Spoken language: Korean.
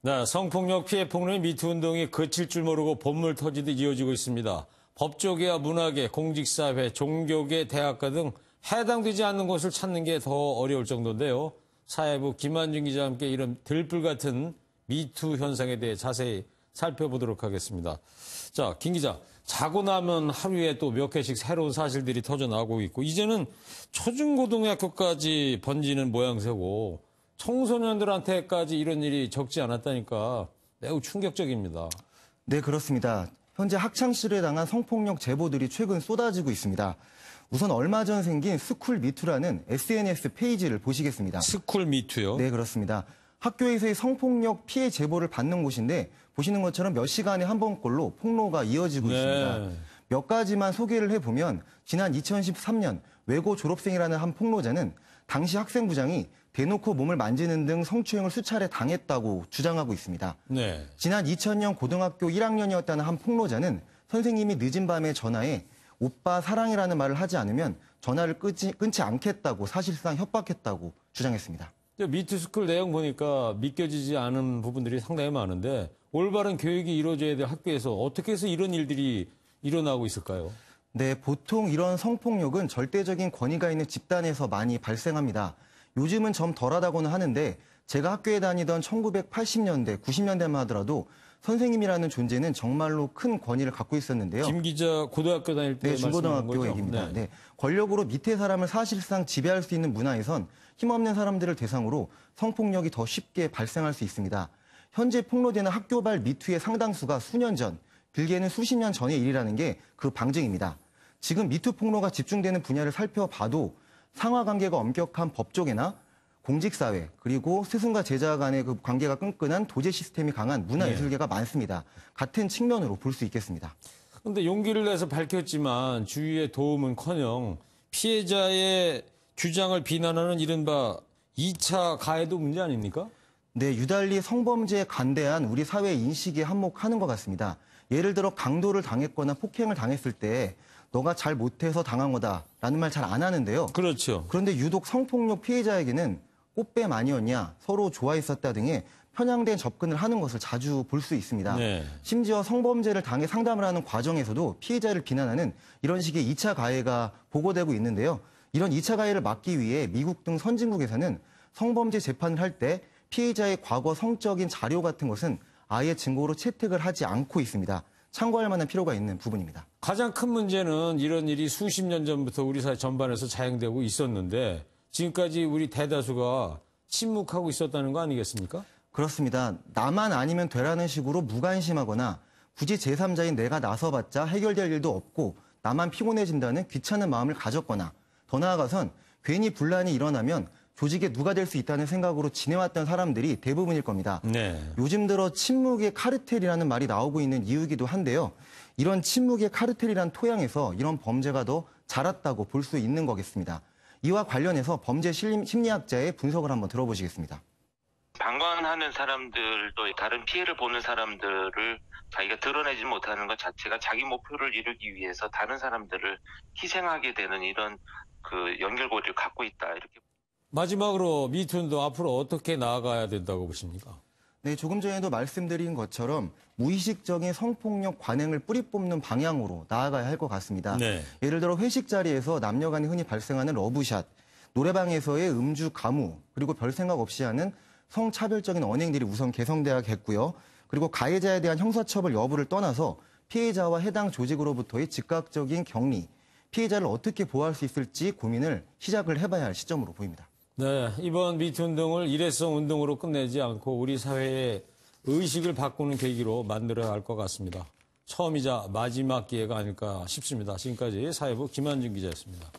네, 성폭력 피해 폭로의 미투 운동이 그칠 줄 모르고 본물 터지듯 이어지고 있습니다. 법조계와 문화계, 공직사회, 종교계, 대학가 등 해당되지 않는 곳을 찾는 게 더 어려울 정도인데요. 사회부 김한준 기자와 함께 이런 들불 같은 미투 현상에 대해 자세히 살펴보도록 하겠습니다. 자, 김 기자, 자고 나면 하루에 또 몇 개씩 새로운 사실들이 터져나오고 있고 이제는 초중고등학교까지 번지는 모양새고 청소년들한테까지 이런 일이 적지 않았다니까 매우 충격적입니다. 네, 그렇습니다. 현재 학창시절에 당한 성폭력 제보들이 최근 쏟아지고 있습니다. 우선 얼마 전 생긴 스쿨미투라는 SNS 페이지를 보시겠습니다. 스쿨미투요? 네, 그렇습니다. 학교에서의 성폭력 피해 제보를 받는 곳인데 보시는 것처럼 몇 시간에 한 번꼴로 폭로가 이어지고 있습니다. 몇 가지만 소개를 해보면 지난 2013년 외고 졸업생이라는 한 폭로자는 당시 학생부장이 대놓고 몸을 만지는 등 성추행을 수차례 당했다고 주장하고 있습니다. 네. 지난 2000년 고등학교 1학년이었다는 한 폭로자는 선생님이 늦은 밤에 전화해 오빠 사랑이라는 말을 하지 않으면 전화를 끊지 않겠다고 사실상 협박했다고 주장했습니다. 미투스쿨 내용 보니까 믿겨지지 않은 부분들이 상당히 많은데 올바른 교육이 이루어져야 될 학교에서 어떻게 해서 이런 일들이 일어나고 있을까요? 네, 보통 이런 성폭력은 절대적인 권위가 있는 집단에서 많이 발생합니다. 요즘은 좀 덜하다고는 하는데 제가 학교에 다니던 1980년대, 90년대만 하더라도 선생님이라는 존재는 정말로 큰 권위를 갖고 있었는데요. 김 기자 고등학교 다닐 때 네, 중고등학교 얘기입니다. 네. 네, 권력으로 밑에 사람을 사실상 지배할 수 있는 문화에선 힘없는 사람들을 대상으로 성폭력이 더 쉽게 발생할 수 있습니다. 현재 폭로되는 학교발 미투의 상당수가 수년 전, 길게는 수십 년 전의 일이라는 게 그 방증입니다. 지금 미투 폭로가 집중되는 분야를 살펴봐도 상하관계가 엄격한 법조계나 공직사회 그리고 스승과 제자 간의 그 관계가 끈끈한 도제 시스템이 강한 문화예술계가 많습니다. 같은 측면으로 볼 수 있겠습니다. 그런데 용기를 내서 밝혔지만 주위의 도움은커녕 피해자의 주장을 비난하는 이른바 2차 가해도 문제 아닙니까? 네, 유달리 성범죄에 간대한 우리 사회의 인식에 한몫하는 것 같습니다. 예를 들어 강도를 당했거나 폭행을 당했을 때 너가 잘 못해서 당한 거다라는 말 잘 안 하는데요. 그렇죠. 그런데 유독 성폭력 피해자에게는 꽃뱀 아니었냐, 서로 좋아했었다 등의 편향된 접근을 하는 것을 자주 볼 수 있습니다. 네. 심지어 성범죄를 당해 상담을 하는 과정에서도 피해자를 비난하는 이런 식의 2차 가해가 보고되고 있는데요. 이런 2차 가해를 막기 위해 미국 등 선진국에서는 성범죄 재판을 할 때 피해자의 과거 성적인 자료 같은 것은 아예 증거로 채택을 하지 않고 있습니다. 참고할 만한 필요가 있는 부분입니다. 가장 큰 문제는 이런 일이 수십 년 전부터 우리 사회 전반에서 자행되고 있었는데 지금까지 우리 대다수가 침묵하고 있었다는 거 아니겠습니까? 그렇습니다. 나만 아니면 되라는 식으로 무관심하거나 굳이 제3자인 내가 나서봤자 해결될 일도 없고 나만 피곤해진다는 귀찮은 마음을 가졌거나 더 나아가선 괜히 분란이 일어나면 조직에 누가 될 수 있다는 생각으로 지내왔던 사람들이 대부분일 겁니다. 네. 요즘 들어 침묵의 카르텔이라는 말이 나오고 있는 이유이기도 한데요. 이런 침묵의 카르텔이란 토양에서 이런 범죄가 더 자랐다고 볼 수 있는 거겠습니다. 이와 관련해서 범죄 심리학자의 분석을 한번 들어보시겠습니다. 방관하는 사람들도 다른 피해를 보는 사람들을 자기가 드러내지 못하는 것 자체가 자기 목표를 이루기 위해서 다른 사람들을 희생하게 되는 이런 그 연결고리를 갖고 있다. 이렇게. 마지막으로 미투운동 앞으로 어떻게 나아가야 된다고 보십니까? 네, 조금 전에도 말씀드린 것처럼 무의식적인 성폭력 관행을 뿌리 뽑는 방향으로 나아가야 할 것 같습니다. 네. 예를 들어 회식 자리에서 남녀 간에 흔히 발생하는 러브샷, 노래방에서의 음주 가무, 그리고 별 생각 없이 하는 성차별적인 언행들이 우선 개선돼야겠고요. 그리고 가해자에 대한 형사처벌 여부를 떠나서 피해자와 해당 조직으로부터의 즉각적인 격리, 피해자를 어떻게 보호할 수 있을지 고민을 시작을 해봐야 할 시점으로 보입니다. 네, 이번 미투 운동을 일회성 운동으로 끝내지 않고 우리 사회의 의식을 바꾸는 계기로 만들어야 할 것 같습니다. 처음이자 마지막 기회가 아닐까 싶습니다. 지금까지 사회부 김한준 기자였습니다.